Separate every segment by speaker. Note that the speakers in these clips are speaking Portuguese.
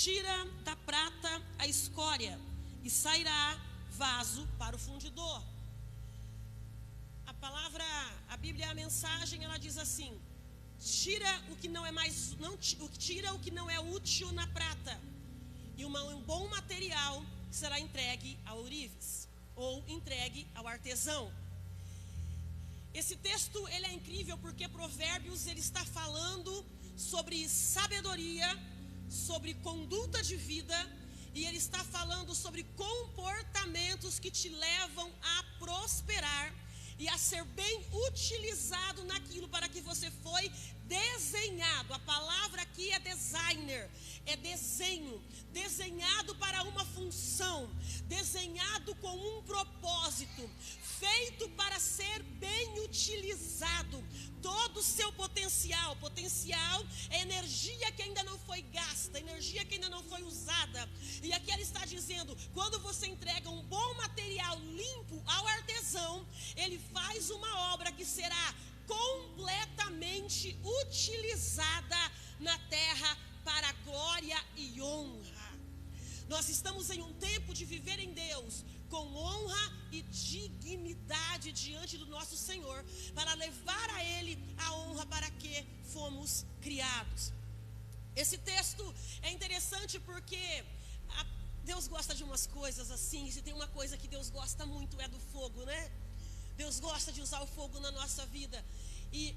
Speaker 1: tira da prata a escória e sairá vaso para o fundidor. A Bíblia, a mensagem, ela diz assim: tira o que não é tira o que não é útil na prata, e um bom material será entregue ao ourives, ou entregue ao artesão. Esse texto, ele é incrível porque Provérbios, ele está falando sobre sabedoria, sobre conduta de vida, e ele está falando sobre comportamentos que te levam a prosperar e a ser bem utilizado naquilo para que você foi desenhado. A palavra aqui é designer, é desenho, desenhado para uma função, desenhado com um propósito, feito para ser bem utilizado. Todo o seu potencial é energia que ainda não foi gasta, energia que ainda não foi usada. E aqui ela está dizendo: quando você entrega um bom material limpo ao artesão, ele faz uma obra que será completamente utilizada na terra para glória e honra. Nós estamos em um tempo de viver em Deus com honra e dignidade diante do nosso Senhor, para levar a Ele a honra para que fomos criados. Esse texto é interessante porque Deus gosta de umas coisas assim. Se tem uma coisa que Deus gosta muito, é do fogo, né? Deus gosta de usar o fogo na nossa vida. E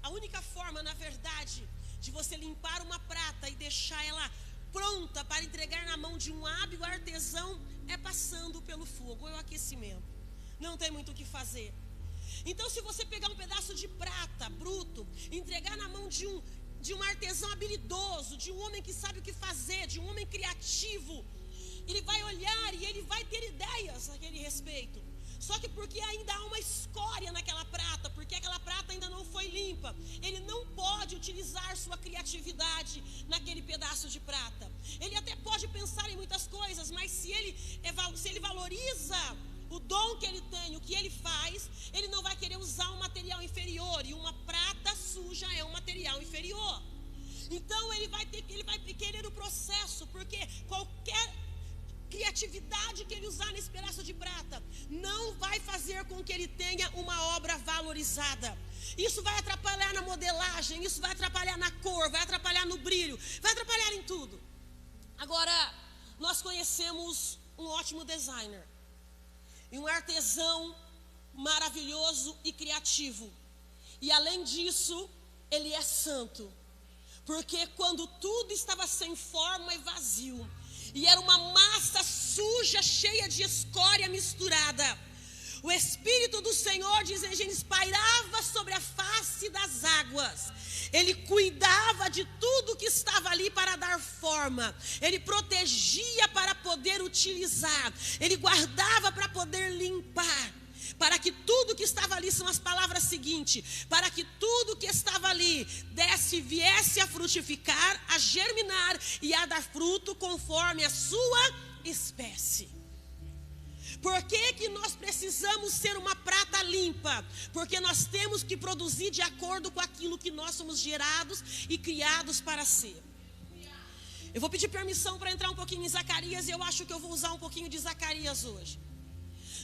Speaker 1: a única forma, na verdade, de você limpar uma prata e deixar ela pronta para entregar na mão de um hábil artesão é passando pelo fogo, é o aquecimento. Não tem muito o que fazer. Então, se você pegar um pedaço de prata bruto, entregar na mão de um artesão habilidoso, de um homem que sabe o que fazer, de um homem criativo, ele vai olhar e ele vai ter ideias a aquele respeito. Só que porque ainda há uma escória naquela prata, porque aquela prata ainda não foi limpa, ele não pode utilizar sua criatividade naquele pedaço de prata. Ele até pode pensar em muitas coisas, mas se ele valoriza o dom que ele tem, o que ele faz, ele não vai querer usar um material inferior, e uma prata suja é um material inferior. Então ele vai querer o processo, porque qualquer criatividade que ele usar nesse pedaço de prata não vai fazer com que ele tenha uma obra valorizada. Isso vai atrapalhar na modelagem, isso vai atrapalhar na cor, vai atrapalhar no brilho, vai atrapalhar em tudo. Agora, nós conhecemos um ótimo designer e um artesão maravilhoso e criativo. E além disso, ele é santo, porque quando tudo estava sem forma e vazio, e era uma massa suja, cheia de escória misturada, o Espírito do Senhor, diz em Gênesis, pairava sobre a face das águas. Ele cuidava de tudo que estava ali para dar forma. Ele protegia para poder utilizar. Ele guardava para poder limpar. Para que tudo que estava ali, são as palavras seguintes, para que tudo que estava ali viesse a frutificar, a germinar e a dar fruto conforme a sua espécie. Por que nós precisamos ser uma prata limpa? Porque nós temos que produzir de acordo com aquilo que nós somos gerados e criados para ser. Eu vou pedir permissão para entrar um pouquinho em Zacarias, e eu acho que eu vou usar um pouquinho de Zacarias hoje.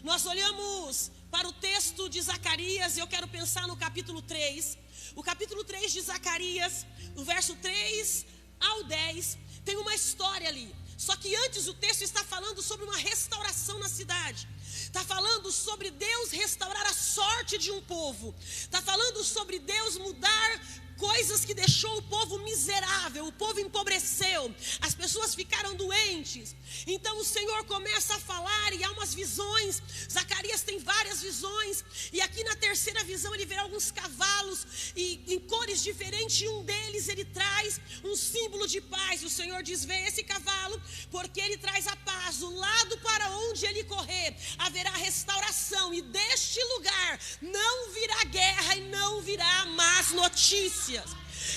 Speaker 1: Nós olhamos para o texto de Zacarias, e eu quero pensar no capítulo 3. O capítulo 3 de Zacarias, o verso 3 ao 10, tem uma história ali. Só que antes o texto está falando sobre uma restauração na cidade. Está falando sobre Deus restaurar a sorte de um povo. Está falando sobre Deus mudar coisas que deixou o povo miserável, o povo empobreceu, as pessoas ficaram doentes. Então o Senhor começa a falar e há umas visões. Zacarias tem várias visões, e aqui na terceira visão ele vê alguns cavalos e em cores diferentes, e um deles ele traz um símbolo de paz. O Senhor diz: vê esse cavalo, porque ele traz a paz. O lado para onde ele correr haverá restauração, e deste lugar não virá guerra e não virá más notícias.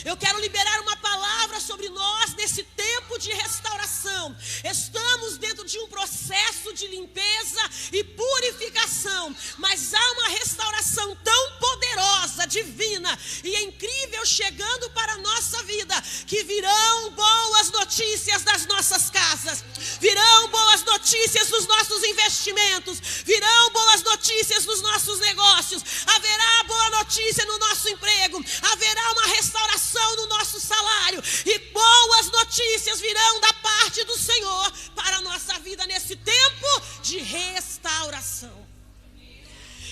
Speaker 1: Eu quero liberar uma palavra sobre nós nesse tempo de restauração. Estamos dentro de um processo de limpeza e purificação, mas há uma restauração tão poderosa, divina e incrível chegando para a nossa vida, que virão boas notícias notícias das nossas casas, virão boas notícias dos nossos investimentos, virão boas notícias dos nossos negócios, haverá boa notícia no nosso emprego, haverá uma restauração no nosso salário, e boas notícias virão da parte do Senhor para a nossa vida nesse tempo de restauração.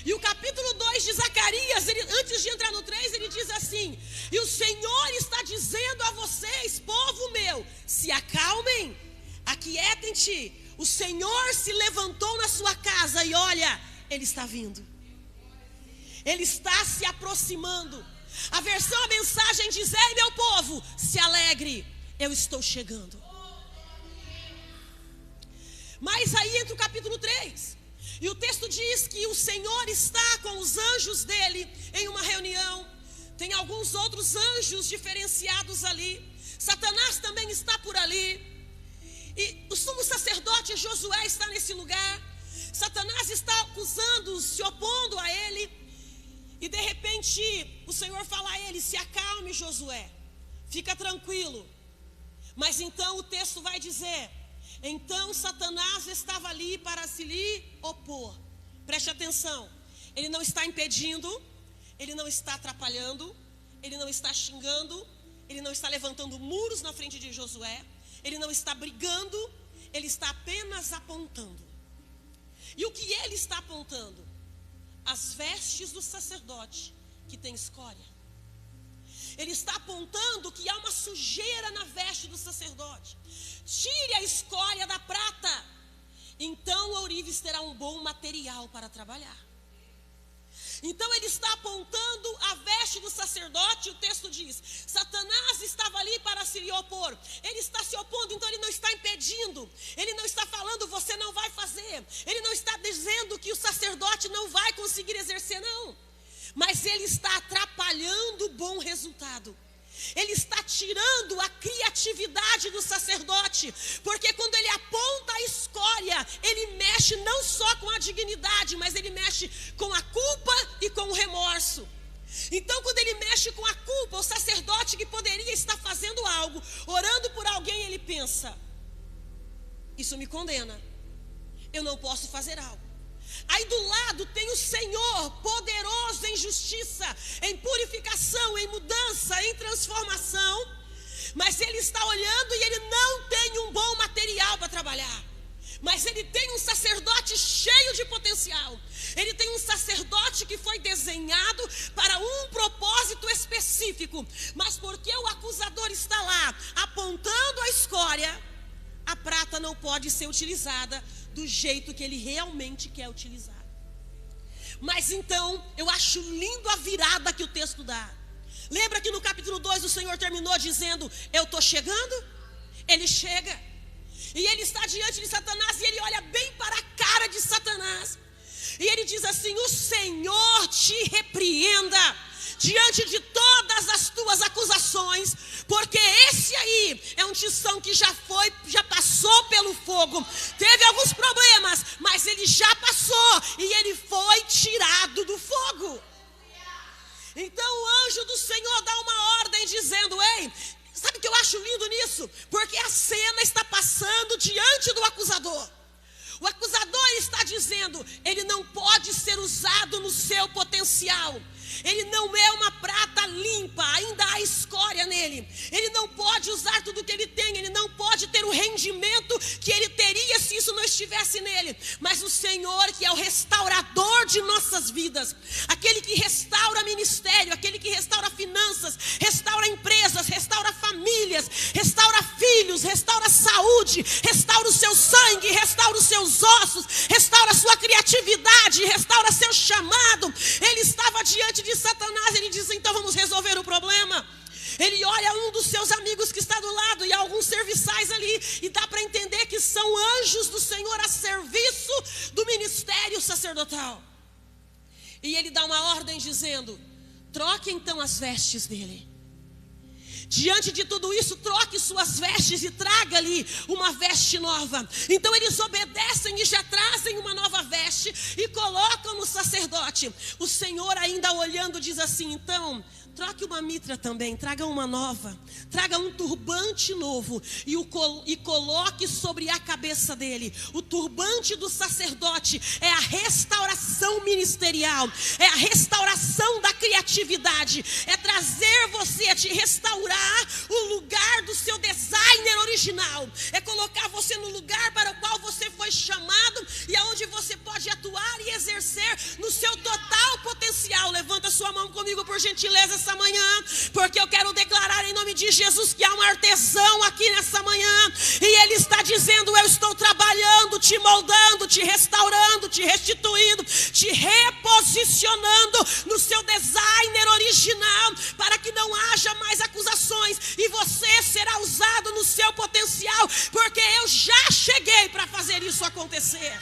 Speaker 1: E o capítulo 2 de Zacarias, antes de entrar no 3, ele diz assim: e o Senhor está dizendo a vocês, povo meu, se acalmem, aquietem-te, o Senhor se levantou na sua casa e olha, Ele está vindo, Ele está se aproximando. A mensagem diz: ei, meu povo, se alegre, eu estou chegando. Mas aí entra o capítulo 3, e o texto diz que o Senhor está com os anjos dele em uma reunião. Tem alguns outros anjos diferenciados ali. Satanás também está por ali. E o sumo sacerdote Josué está nesse lugar. Satanás está acusando, se opondo a ele. E de repente o Senhor fala a ele: se acalme, Josué, fica tranquilo. Mas então o texto vai dizer: então Satanás estava ali para se lhe opor. Preste atenção, ele não está impedindo, ele não está atrapalhando, ele não está xingando, ele não está levantando muros na frente de Josué, ele não está brigando, ele está apenas apontando. E o que ele está apontando? As vestes do sacerdote que tem escória. Ele está apontando que há uma sujeira na veste do sacerdote. Tire a escória da prata, então o ourives terá um bom material para trabalhar. Então ele está apontando a veste do sacerdote. O texto diz: Satanás estava ali para se lhe opor. Ele está se opondo, então ele não está impedindo. Ele não está falando: você não vai fazer. Ele não está dizendo que o sacerdote não vai conseguir exercer, não. Mas ele está atrapalhando o bom resultado. Ele está tirando a criatividade do sacerdote, porque quando ele aponta a escória, ele mexe não só com a dignidade, mas ele mexe com a culpa e com o remorso. Então, quando ele mexe com a culpa, o sacerdote que poderia estar fazendo algo, orando por alguém, ele pensa: isso me condena, eu não posso fazer algo. Aí do lado tem o Senhor, poderoso em justiça, em purificação, em mudança, em transformação. Mas ele está olhando e ele não tem um bom material para trabalhar. Mas ele tem um sacerdote cheio de potencial. Ele tem um sacerdote que foi desenhado para um propósito específico. Mas porque o acusador está lá apontando a escória, a prata não pode ser utilizada do jeito que ele realmente quer utilizar. Mas então, eu acho lindo a virada que o texto dá. Lembra que no capítulo 2 o Senhor terminou dizendo: eu estou chegando? Ele chega, e ele está diante de Satanás, e ele olha bem para a cara de Satanás, e ele diz assim: o Senhor te repreenda diante de todas as tuas acusações, porque esse aí é um tição que já passou pelo fogo, teve alguns problemas, mas ele já passou e ele foi tirado do fogo. Então o anjo do Senhor dá uma ordem dizendo: ei, sabe o que eu acho lindo nisso? Porque a cena está passando diante do acusador. O acusador está dizendo: ele não pode ser usado no seu potencial. Ele não é uma prata limpa, ainda há escória nele. Ele não pode usar tudo que ele tem, ele não pode ter o rendimento que ele teria se isso não estivesse nele. Mas o Senhor, que é o restaurador de nossas vidas, aquele que restaura ministério, aquele que restaura finanças, restaura empresas, restaura famílias, restaura filhos, restaura saúde, restaura o seu sangue, restaura os seus ossos, restaura a sua criatividade, restaura seu chamado. Ele estava diante de Satanás, ele diz: então vamos resolver o problema. Ele olha um dos seus amigos que está do lado e alguns serviçais ali, e dá para entender que são anjos do Senhor a serviço do ministério sacerdotal. E ele dá uma ordem dizendo: troque então as vestes dele. Diante de tudo isso, troque suas vestes e traga-lhe uma veste nova. Então eles obedecem e já trazem uma nova veste e colocam no sacerdote. O Senhor, ainda olhando, diz assim: então troque uma mitra também, traga uma nova, traga um turbante novo e coloque sobre a cabeça dele. O turbante do sacerdote é a restauração ministerial, é a restauração da criatividade, é trazer você, é te restaurar o lugar do seu designer original, é colocar você no lugar para o qual você foi chamado e aonde você pode atuar e exercer no seu total potencial. Levanta sua mão comigo, por gentileza, essa manhã, porque eu quero declarar em nome de Jesus que há um artesão aqui nessa manhã, e ele está dizendo: eu estou trabalhando, te moldando, te restaurando, te restituindo, te reposicionando no seu designer original, para que não haja mais acusações, e você será usado no seu potencial, porque eu já cheguei para fazer isso acontecer.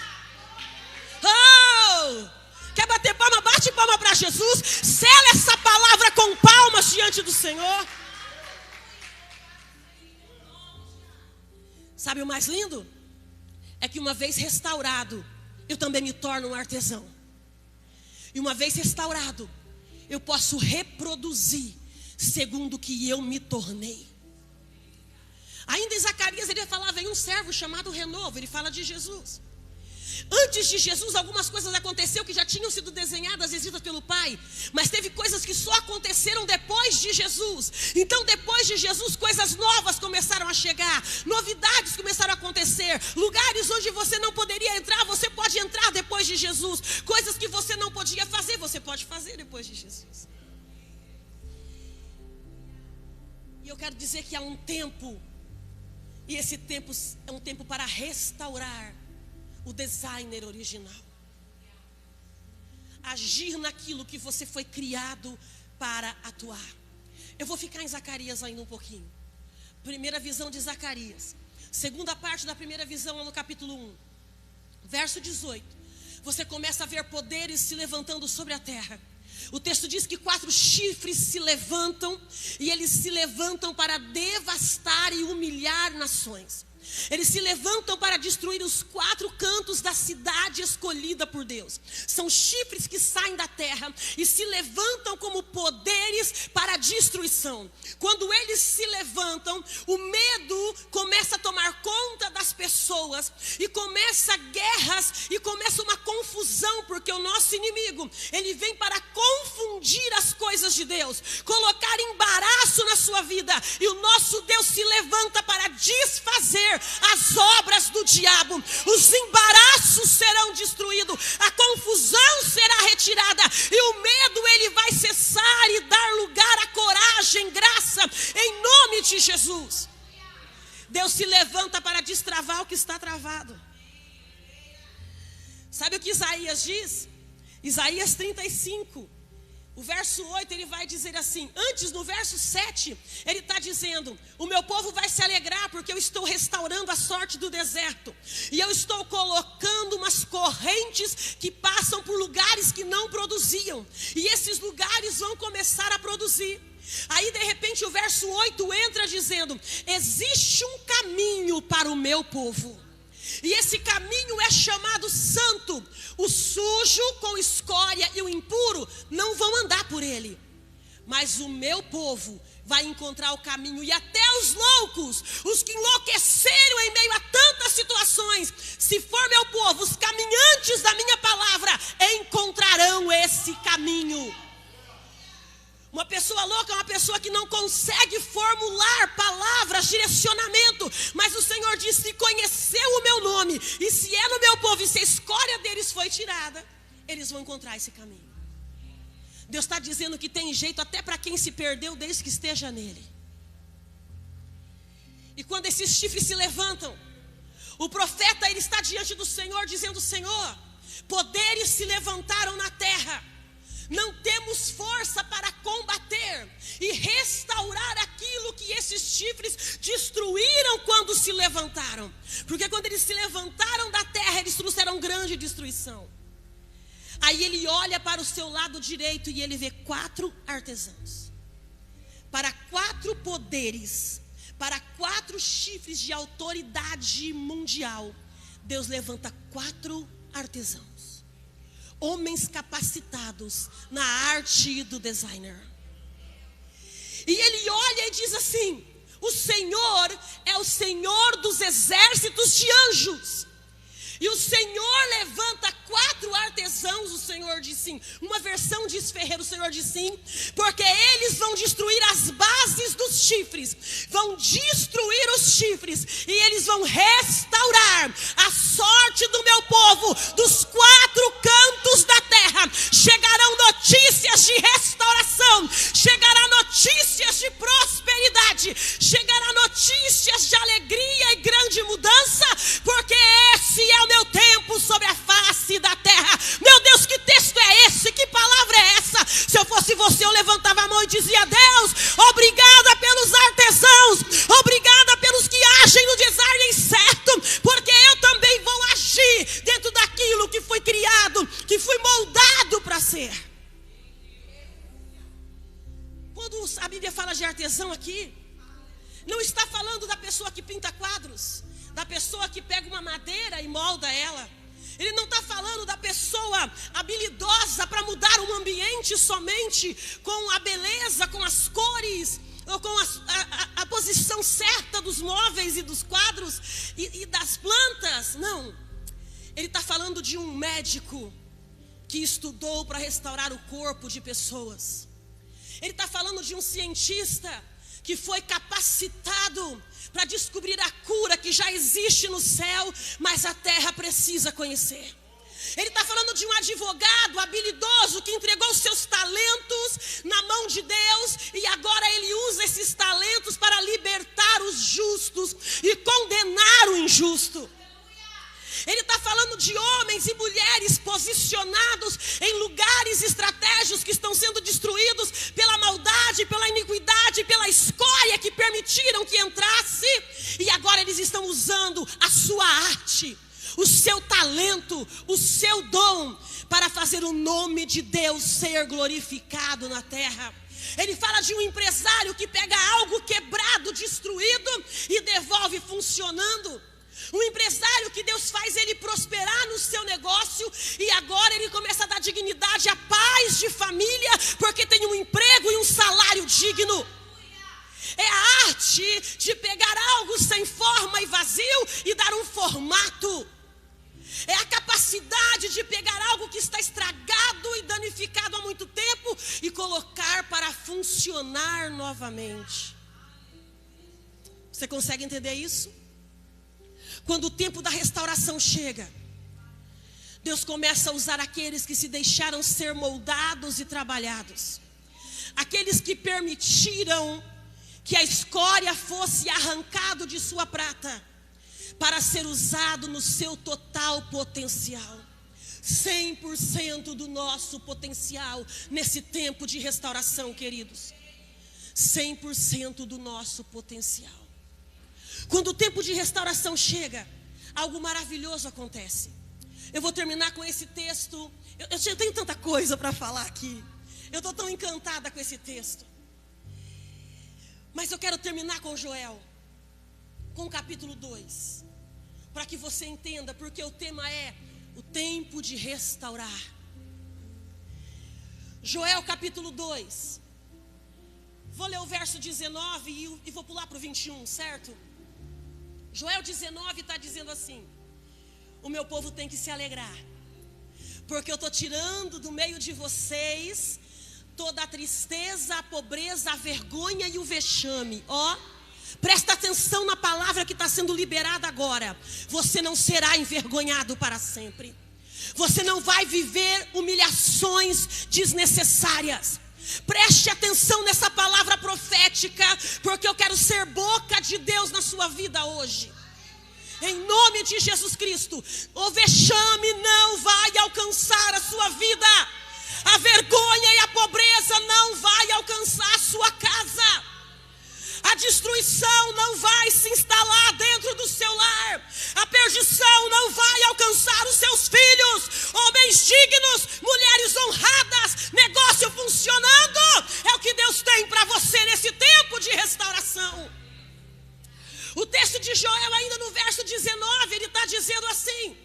Speaker 1: Oh! Quer bater palma? Bate palma para Jesus. Sela essa palavra com palmas diante do Senhor. Sabe o mais lindo? É que uma vez restaurado, eu também me torno um artesão. E uma vez restaurado, eu posso reproduzir segundo o que eu me tornei. Ainda em Zacarias ele falava em um servo chamado Renovo. Ele fala de Jesus. Antes de Jesus, algumas coisas aconteceram que já tinham sido desenhadas, escritas pelo Pai, mas teve coisas que só aconteceram depois de Jesus. Então, depois de Jesus, coisas novas começaram a chegar, novidades começaram a acontecer, lugares onde você não poderia entrar, você pode entrar depois de Jesus. Coisas que você não podia fazer, você pode fazer depois de Jesus. E eu quero dizer que há um tempo, e esse tempo é um tempo para restaurar o designer original. Agir naquilo que você foi criado para atuar. Eu vou ficar em Zacarias ainda um pouquinho. Primeira visão de Zacarias. Segunda parte da primeira visão, lá no capítulo 1. Verso 18. Você começa a ver poderes se levantando sobre a terra. O texto diz que 4 chifres se levantam, e eles se levantam para devastar e humilhar nações. Eles se levantam para destruir os 4 cantos da cidade escolhida por Deus. São chifres que saem da terra e se levantam como poderes para a destruição. Quando eles se levantam, o medo começa a tomar conta das pessoas, e começa guerras, e começa uma confusão, porque o nosso inimigo, ele vem para confundir as coisas de Deus, colocar embaraço na sua vida, e o nosso Deus se levanta para desfazer as obras do diabo. Os embaraços serão destruídos, a confusão será retirada, e o medo ele vai cessar e dar lugar à coragem, graça, em nome de Jesus. Deus se levanta para destravar o que está travado. Sabe o que Isaías diz? Isaías 35, o verso 8, ele vai dizer assim. Antes, no verso 7, ele está dizendo: o meu povo vai se alegrar, porque eu estou restaurando a sorte do deserto, e eu estou colocando umas correntes que passam por lugares que não produziam, e esses lugares vão começar a produzir. Aí de repente o verso 8 entra dizendo: existe um caminho para o meu povo, e esse caminho é chamado santo. O sujo com escória e o impuro não vão andar por ele, mas o meu povo vai encontrar o caminho. E até os loucos, os que enlouqueceram em meio a tantas situações, se for meu povo, os caminhantes da minha palavra, encontrarão esse caminho. Uma pessoa louca é uma pessoa que não consegue formular palavras, direcionamento. Mas o Senhor disse: se conheceu o meu nome, e se é no meu povo, e se a escória deles foi tirada, eles vão encontrar esse caminho. Deus está dizendo que tem jeito até para quem se perdeu, desde que esteja nele. E quando esses chifres se levantam, o profeta ele está diante do Senhor dizendo: Senhor, poderes se levantaram na terra, não temos força para combater e restaurar aquilo que esses chifres destruíram quando se levantaram. Porque quando eles se levantaram da terra, eles trouxeram grande destruição. Aí ele olha para o seu lado direito e ele vê 4 artesãos. Para 4 poderes, para 4 chifres de autoridade mundial, Deus levanta 4 artesãos. Homens capacitados na arte do designer. E ele olha e diz assim: o Senhor é o Senhor dos exércitos de anjos. E o Senhor levanta 4 artesãos, o Senhor diz sim. Uma versão diz ferreiro, o Senhor diz sim. Porque eles vão destruir as bases dos chifres. Vão destruir os chifres. E eles vão restaurar a sorte do meu povo. Dos 4 cantos da terra chegarão notícias de restauração. Chegará notícias de prosperidade. Chegará notícias de alegria e grande mudança. Porque esse é o meu tempo sobre a face da terra. Meu Deus, que texto é esse? Que palavra é essa? Se eu fosse você, eu levantava a mão e dizia: Deus, obrigada pelos artesãos, obrigada pelos que agem no design certo, porque eu também vou agir dentro daquilo que foi criado, que fui moldado para ser. Quando a Bíblia fala de artesão aqui, não está falando da pessoa que pinta quadros, da pessoa que pega uma madeira e molda ela. Ele não está falando da pessoa habilidosa para mudar um ambiente somente com a beleza, com as cores, ou com a posição certa dos móveis e dos quadros e das plantas. Não. Ele está falando de um médico que estudou para restaurar o corpo de pessoas. Ele está falando de um cientista que foi capacitado para descobrir a cura que já existe no céu, mas a terra precisa conhecer. Ele está falando de um advogado habilidoso que entregou seus talentos na mão de Deus e agora ele usa esses talentos para libertar os justos e condenar o injusto. Ele está falando de homens e mulheres posicionados em lugares estratégicos que estão sendo destruídos pela maldade, pela iniquidade, pela escória que permitiram que entrasse. E agora eles estão usando a sua arte, o seu talento, o seu dom para fazer o nome de Deus ser glorificado na terra. Ele fala de um empresário que pega algo quebrado, destruído e devolve funcionando. Um empresário que Deus faz ele prosperar no seu negócio e agora ele começa a dar dignidade à paz de família porque tem um emprego e um salário digno. É a arte de pegar algo sem forma e vazio e dar um formato. É a capacidade de pegar algo que está estragado e danificado há muito tempo e colocar para funcionar novamente. Você consegue entender isso? Quando o tempo da restauração chega, Deus começa a usar aqueles que se deixaram ser moldados e trabalhados. Aqueles que permitiram que a escória fosse arrancado de sua prata para ser usado no seu total potencial. 100% do nosso potencial nesse tempo de restauração, queridos. 100% do nosso potencial. Quando o tempo de restauração chega, algo maravilhoso acontece. Eu vou terminar com esse texto. Eu tenho tanta coisa para falar aqui. Eu estou tão encantada com esse texto. Mas eu quero terminar com Joel, com o capítulo 2. Para que você entenda, porque o tema é o tempo de restaurar. Joel capítulo 2. Vou ler o verso 19 e vou pular para o 21, certo? Joel 19 está dizendo assim: o meu povo tem que se alegrar, porque eu estou tirando do meio de vocês toda a tristeza, a pobreza, a vergonha e o vexame. Ó, presta atenção na palavra que está sendo liberada agora. Você não será envergonhado para sempre. Você não vai viver humilhações desnecessárias. Preste atenção nessa palavra profética, porque eu quero ser boca de Deus na sua vida hoje. Em nome de Jesus Cristo, o vexame não vai alcançar a sua vida. A vergonha e a pobreza não vai alcançar a sua casa. A destruição não vai se instalar dentro do seu lar. A perdição não vai alcançar os seus filhos. Homens dignos, mulheres honradas, negócio funcionando. É o que Deus tem para você nesse tempo de restauração. O texto de Joel, ainda no verso 19, ele está dizendo assim: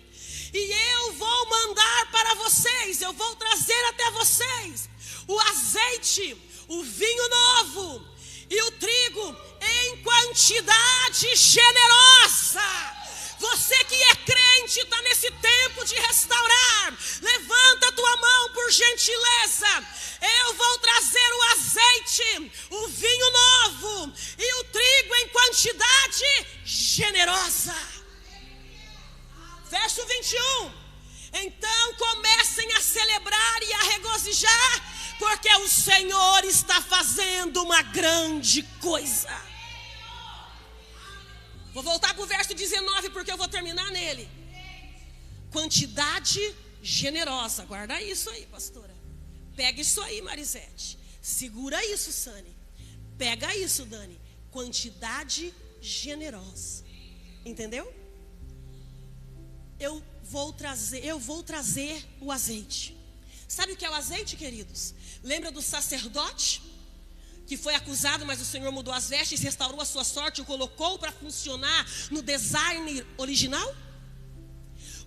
Speaker 1: e eu vou mandar para vocês, eu vou trazer até vocês o azeite, o vinho novo e o trigo em quantidade generosa. Você que é crente está nesse tempo de restaurar. Levanta a tua mão por gentileza. Eu vou trazer o azeite, o vinho novo e o trigo em quantidade generosa. Verso 21. Então comecem a celebrar e a regozijar, porque o Senhor está fazendo uma grande coisa. Vou voltar para o verso 19, porque eu vou terminar nele. Quantidade generosa. Guarda isso aí, pastora. Pega isso aí, Marisete. Segura isso, Sani. Pega isso, Dani. Quantidade generosa. Entendeu? Eu vou trazer o azeite. Sabe o que é o azeite, queridos? Lembra do sacerdote que foi acusado, mas o Senhor mudou as vestes, restaurou a sua sorte e o colocou para funcionar no design original?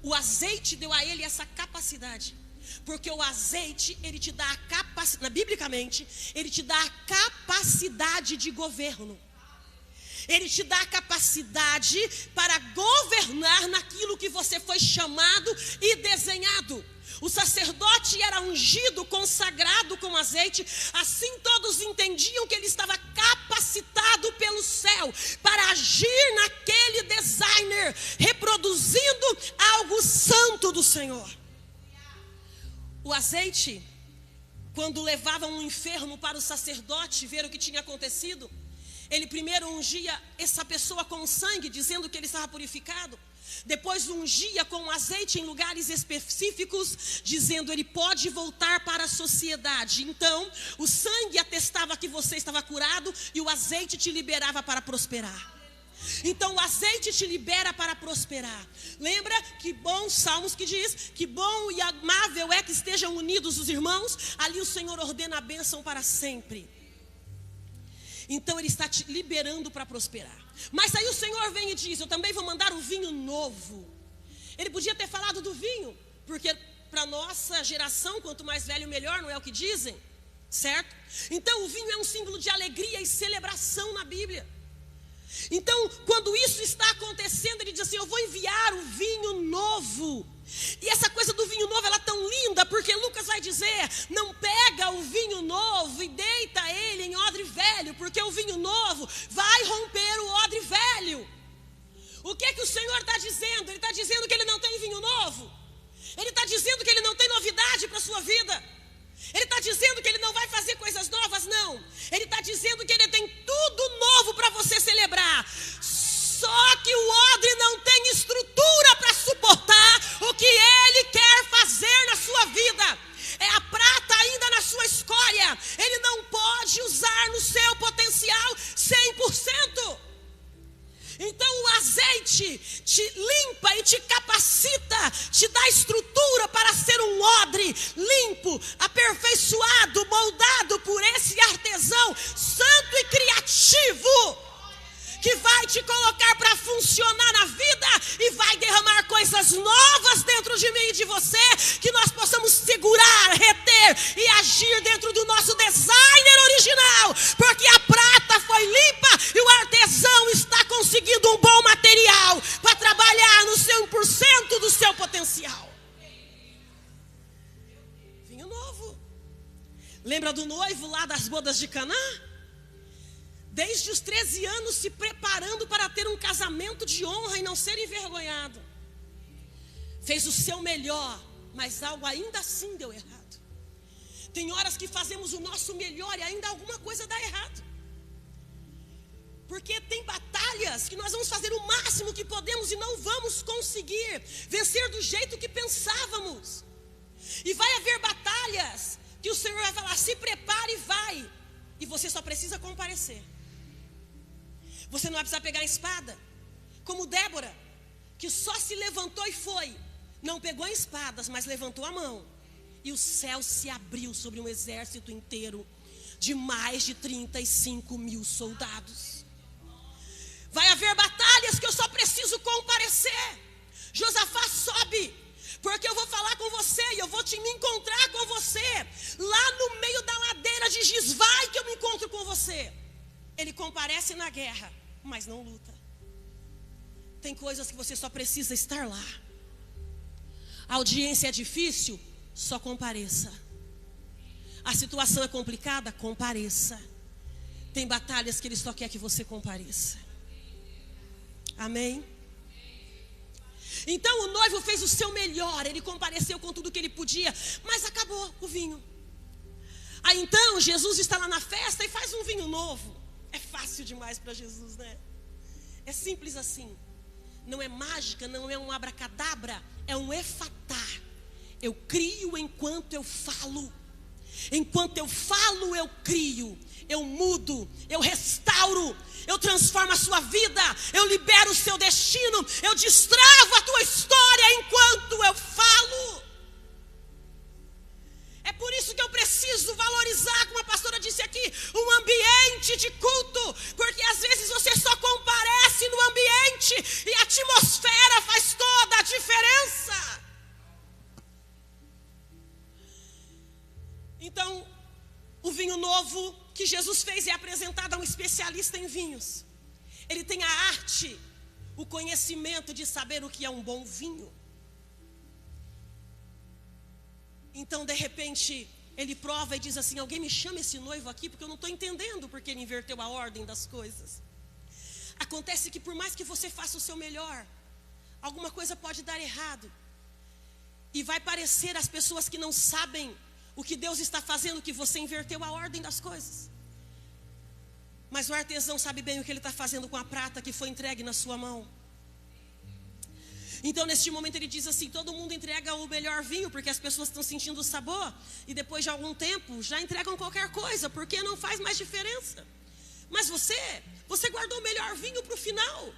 Speaker 1: O azeite deu a ele essa capacidade, porque o azeite, ele te dá a capacidade, biblicamente, ele te dá a capacidade de governo. Ele te dá a capacidade para governar naquilo que você foi chamado e desenhado. O sacerdote era ungido, consagrado com azeite. Assim todos entendiam que ele estava capacitado pelo céu para agir naquele designer, reproduzindo algo santo do Senhor. O azeite, quando levavam um enfermo para o sacerdote ver o que tinha acontecido, ele primeiro ungia essa pessoa com sangue, dizendo que ele estava purificado. Depois ungia com azeite em lugares específicos, dizendo ele pode voltar para a sociedade. Então, o sangue atestava que você estava curado e o azeite te liberava para prosperar. Então o azeite te libera para prosperar. Lembra que bom, Salmos que diz, que bom e amável é que estejam unidos os irmãos. Ali o Senhor ordena a bênção para sempre. Então ele está te liberando para prosperar. Mas aí o Senhor vem e diz, eu também vou mandar o vinho novo. Ele podia ter falado do vinho, porque para nossa geração, quanto mais velho melhor, não é o que dizem? Certo? Então o vinho é um símbolo de alegria e celebração na Bíblia. Então quando isso está acontecendo, ele diz assim, eu vou enviar o vinho novo. E essa coisa do vinho novo, ela é tão linda, porque Lucas vai dizer, não pega o vinho novo e deita ele em odre velho, porque o vinho novo vai romper o odre velho. O que que o Senhor está dizendo? Ele está dizendo que ele não tem vinho novo. Ele está dizendo que ele não tem novidade para a sua vida. Ele está dizendo que ele não vai fazer coisas novas, não. Ele está dizendo que ele tem tudo novo para você celebrar. Só que o odre não tem estrutura para suportar o que ele quer fazer na sua vida. É a prata ainda na sua escória. Ele não pode usar no seu potencial 100%. Então o azeite te limpa e te capacita, te dá estrutura para ser um odre limpo, aperfeiçoado, moldado por esse artesão santo e criativo, que vai te colocar para funcionar na vida e vai derramar coisas novas dentro de mim e de você, que nós possamos segurar, reter e agir dentro do nosso designer original, porque a prata foi limpa e o artesão está conseguindo um bom material para trabalhar no 100% do seu potencial. Vinho novo. Lembra do noivo lá das bodas de Caná? Desde os 13 anos se preparando para ter um casamento de honra e não ser envergonhado. Fez o seu melhor, mas algo ainda assim deu errado. Tem horas que fazemos o nosso melhor e ainda alguma coisa dá errado. Porque tem batalhas que nós vamos fazer o máximo que podemos e não vamos conseguir vencer do jeito que pensávamos. E vai haver batalhas que o Senhor vai falar, se prepare e vai. E você só precisa comparecer. Você não vai precisar pegar a espada, como Débora, que só se levantou e foi. Não pegou em espadas, mas levantou a mão. E o céu se abriu sobre um exército inteiro de mais de 35 mil soldados. Vai haver batalhas que eu só preciso comparecer. Josafá sobe, porque eu vou falar com você e eu vou me encontrar com você lá no meio da ladeira de Gisvai, que eu me encontro com você. comparece na guerra, mas não luta. Tem coisas que você só precisa estar lá. A audiência é difícil, só compareça. A situação é complicada, compareça. Tem batalhas que Ele só quer que você compareça. Amém? Então o noivo fez o seu melhor, ele compareceu com tudo que ele podia, mas acabou o vinho. Aí então Jesus está lá na festa e faz um vinho novo. É fácil demais para Jesus, né? É simples assim. Não é mágica, não é um abracadabra, é um efatá. Eu crio enquanto eu falo. Enquanto eu falo, eu crio, eu mudo, eu restauro, eu transformo a sua vida, eu libero o seu destino, eu destravo a tua história enquanto eu falo. É por isso que eu preciso valorizar, como a pastora disse aqui, um ambiente de culto, porque às vezes você só comparece no ambiente e a atmosfera faz toda a diferença. Então, o vinho novo que Jesus fez é apresentado a um especialista em vinhos. Ele tem a arte, o conhecimento de saber o que é um bom vinho. Então, de repente, ele prova e diz assim: alguém me chama esse noivo aqui, porque eu não estou entendendo porque ele inverteu a ordem das coisas. Acontece que por mais que você faça o seu melhor, alguma coisa pode dar errado. E vai parecer às pessoas que não sabem o que Deus está fazendo, que você inverteu a ordem das coisas. Mas o artesão sabe bem o que ele está fazendo com a prata que foi entregue na sua mão. Então neste momento ele diz assim: todo mundo entrega o melhor vinho, porque as pessoas estão sentindo o sabor, e depois de algum tempo já entregam qualquer coisa, porque não faz mais diferença. Mas você guardou o melhor vinho para o final.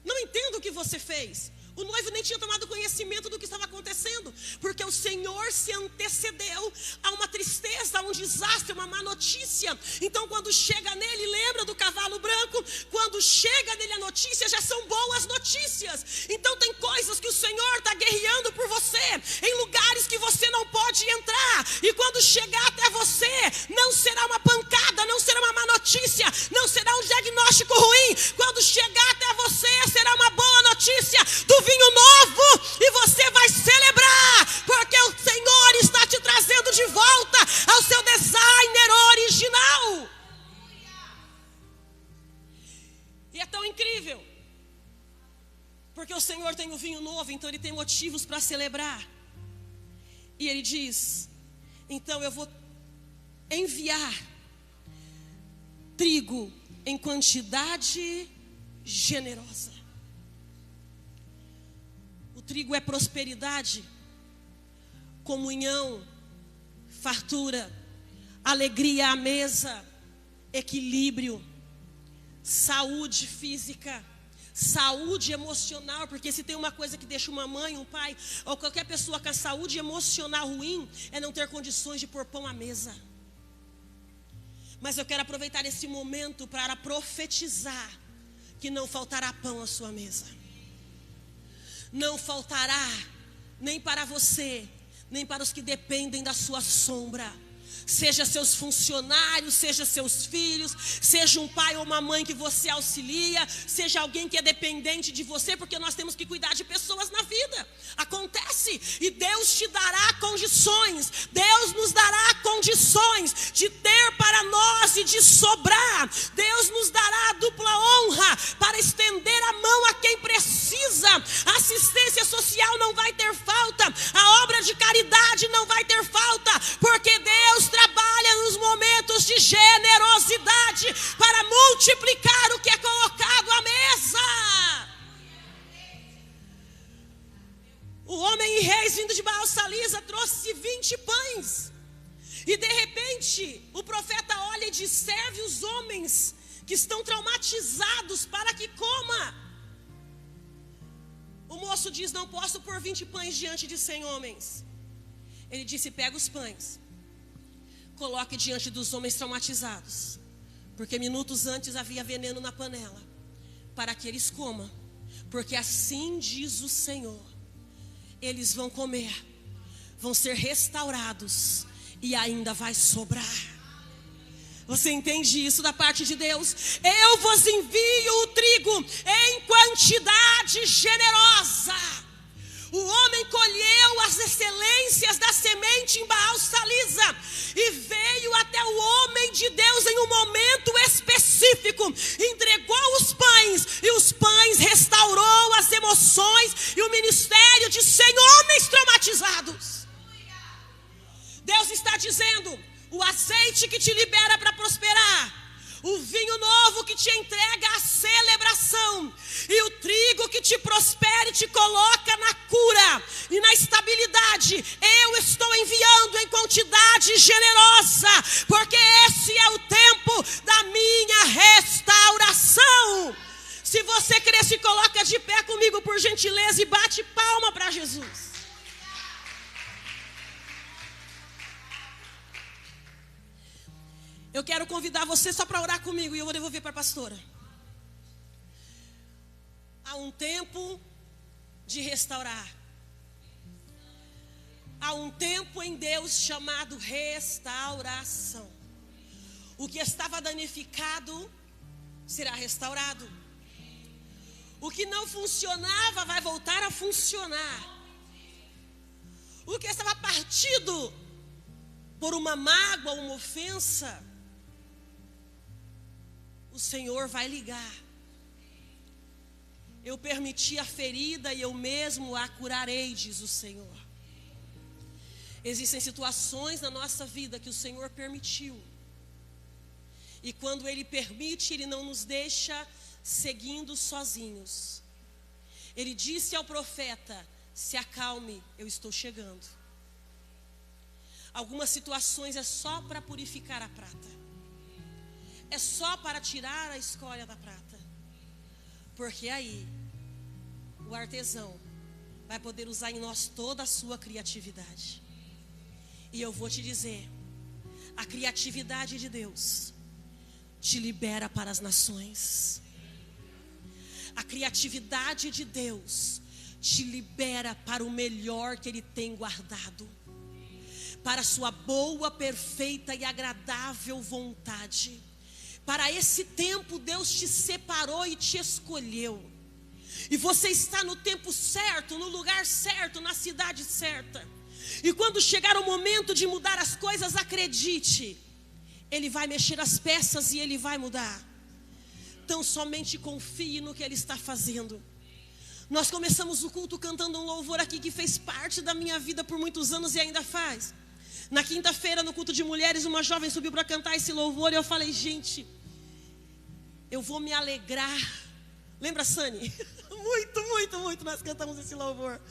Speaker 1: Não entendo o que você fez. O noivo nem tinha tomado conhecimento do que estava acontecendo, porque o Senhor se antecedeu a uma tristeza, a um desastre, uma má notícia. Então quando chega nele, lembra do cavalo branco? Quando chega nele a notícia, já são boas notícias. Então tem coisas que o Senhor está guerreando por você, em lugares que você não pode entrar. E quando chegar até você, não será uma pancada, não será uma má notícia, não será um diagnóstico ruim. Quando chegar até você, será uma boa notícia do vinho novo, e você vai celebrar, porque o Senhor está te trazendo de volta ao seu designer original. E é tão incrível, porque o Senhor tem o vinho novo, então Ele tem motivos para celebrar. E Ele diz: então eu vou enviar trigo em quantidade generosa. O trigo é prosperidade, comunhão, fartura, alegria à mesa, equilíbrio, saúde física, saúde emocional, porque se tem uma coisa que deixa uma mãe, um pai ou qualquer pessoa com a saúde emocional ruim, é não ter condições de pôr pão à mesa. Mas eu quero aproveitar esse momento para profetizar que não faltará pão à sua mesa. Não faltará, nem para você, nem para os que dependem da sua sombra. Seja seus funcionários, seja seus filhos, seja um pai ou uma mãe que você auxilia, seja alguém que é dependente de você, porque nós temos que cuidar de pessoas na vida. Acontece, e Deus te dará condições, Deus nos dará condições de ter para nós e de sobrar. Deus nos dará a dupla honra para estender a mão a quem precisa. A assistência social não vai ter falta, a obra de caridade não vai ter falta, porque Deus trabalha nos momentos de generosidade para multiplicar o que é colocado à mesa. O homem e reis vindo de Baal-Salisa trouxe 20 pães. E de repente o profeta olha e diz: serve os homens que estão traumatizados para que coma. O moço diz: não posso pôr 20 pães diante de 100 homens. Ele disse: pega os pães, coloque diante dos homens traumatizados, porque minutos antes havia veneno na panela, para que eles comam, porque assim diz o Senhor: eles vão comer, vão ser restaurados e ainda vai sobrar. Você entende isso da parte de Deus? Eu vos envio o trigo em quantidade generosa. O homem colheu as excelências da semente em Baal Salisa e veio até o homem de Deus em um momento específico. Entregou os pães e os pães restaurou as emoções e o ministério de 100 homens traumatizados. Deus está dizendo: o azeite que te libera para prosperar, o vinho novo que te entrega a celebração, e o trigo que te prospera e te coloca na cura e na estabilidade, eu estou enviando em quantidade generosa, porque esse é o tempo da minha restauração. Se você crer, se coloca de pé comigo, por gentileza, e bate palma para Jesus. Eu quero convidar você só para orar comigo e eu vou devolver para a pastora. Há um tempo de restaurar. Há um tempo em Deus chamado restauração. O que estava danificado será restaurado. O que não funcionava vai voltar a funcionar. O que estava partido por uma mágoa, uma ofensa, o Senhor vai ligar. Eu permiti a ferida e eu mesmo a curarei, diz o Senhor. Existem situações na nossa vida que o Senhor permitiu. E quando Ele permite, Ele não nos deixa seguindo sozinhos. Ele disse ao profeta: se acalme, eu estou chegando. Algumas situações é só para purificar a prata. É só para tirar a escória da prata. Porque aí o artesão vai poder usar em nós toda a sua criatividade. E eu vou te dizer, a criatividade de Deus te libera para as nações. A criatividade de Deus te libera para o melhor que Ele tem guardado, para a sua boa, perfeita e agradável vontade. Para esse tempo Deus te separou e te escolheu. E você está no tempo certo, no lugar certo, na cidade certa. E quando chegar o momento de mudar as coisas, acredite, Ele vai mexer as peças e Ele vai mudar. Então somente confie no que Ele está fazendo. Nós começamos o culto cantando um louvor aqui que fez parte da minha vida por muitos anos e ainda faz. Na quinta-feira, no culto de mulheres, uma jovem subiu para cantar esse louvor e eu falei: gente, eu vou me alegrar. Lembra, Sani? Muito nós cantamos esse louvor.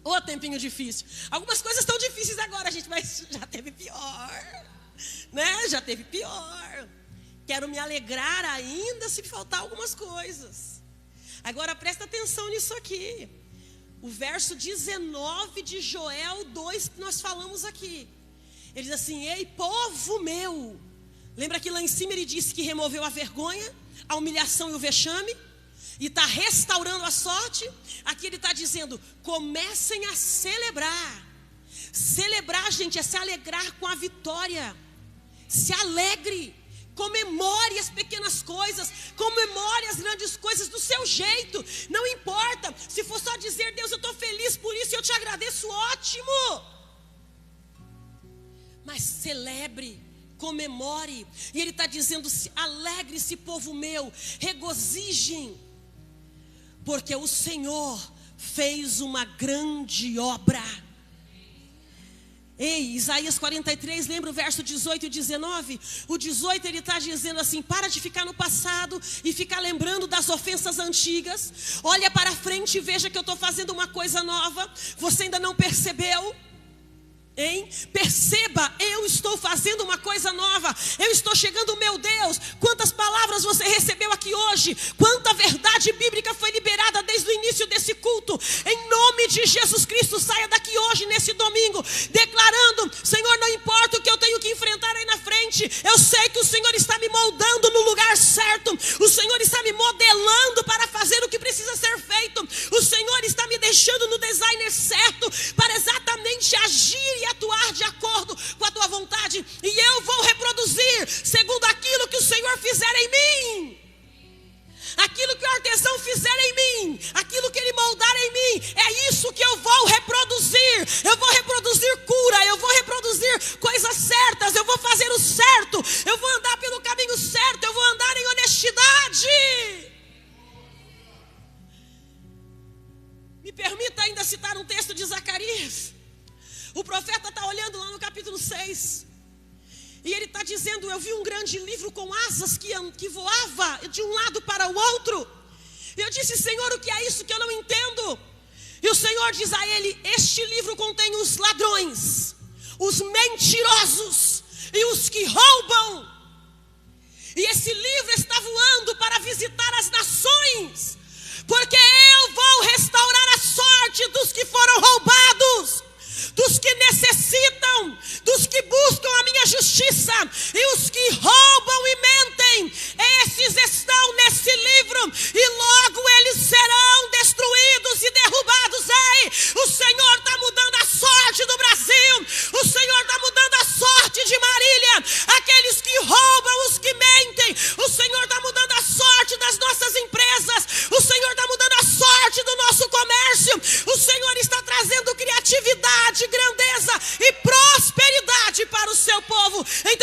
Speaker 1: Ô, tempinho difícil. Algumas coisas estão difíceis agora, gente, mas já teve pior, né? Já teve pior. Quero me alegrar ainda se faltar algumas coisas. Agora presta atenção nisso aqui. O verso 19 de Joel 2 que nós falamos aqui. Ele diz assim: ei, povo meu. Lembra que lá em cima ele disse que removeu a vergonha, a humilhação e o vexame, e está restaurando a sorte. Aqui ele está dizendo: comecem a celebrar. Celebrar, gente, é se alegrar com a vitória. Se alegre. Comemore as pequenas coisas, comemore as grandes coisas do seu jeito. Não importa, se for só dizer: Deus, eu estou feliz por isso e eu te agradeço, ótimo. Mas celebre, comemore. E ele está dizendo: alegre-se, povo meu, regozijem, porque o Senhor fez uma grande obra. Ei, Isaías 43, lembra o verso 18 e 19? O 18 ele está dizendo assim: para de ficar no passado e ficar lembrando das ofensas antigas. Olha para frente e veja que eu estou fazendo uma coisa nova. Você ainda não percebeu? Hein? Perceba, eu estou fazendo uma coisa nova. Eu estou chegando, meu Deus. Quantas palavras você recebeu aqui hoje? Quanta verdade bíblica foi liberada desde o início desse culto. Em nome de Jesus Cristo, saia daqui hoje, nesse domingo, declarando: Senhor, não importa o que eu tenho que enfrentar aí na frente, eu sei que o Senhor está me moldando no lugar certo. O Senhor está me modelando para fazer o que precisa ser feito. O Senhor está me deixando no designer certo para exatamente agir e atuar de acordo com a tua vontade. E eu vou reproduzir segundo Me permita ainda citar um texto de Zacarias. O profeta está olhando lá no capítulo 6. E ele está dizendo: eu vi um grande livro com asas que voava de um lado para o outro. E eu disse: Senhor, o que é isso que eu não entendo? E o Senhor diz a ele: este livro contém os ladrões, os mentirosos e os que roubam. E esse livro está voando para visitar as nações, porque eu vou restaurar a sorte dos que foram roubados, dos que necessitam, dos que buscam a minha justiça. E os que roubam e mentem, esses estão nesse livro, e logo eles serão destruídos e derrubados. Ei, o Senhor está mudando a sorte do Brasil, o Senhor está mudando a sorte de Marília. Aqueles que roubam, os que mentem, o Senhor está mudando a sorte das nossas empresas, o Senhor está mudando a sorte do nosso comércio, o Senhor está trazendo criatividade, grandeza e prosperidade para o seu povo. Então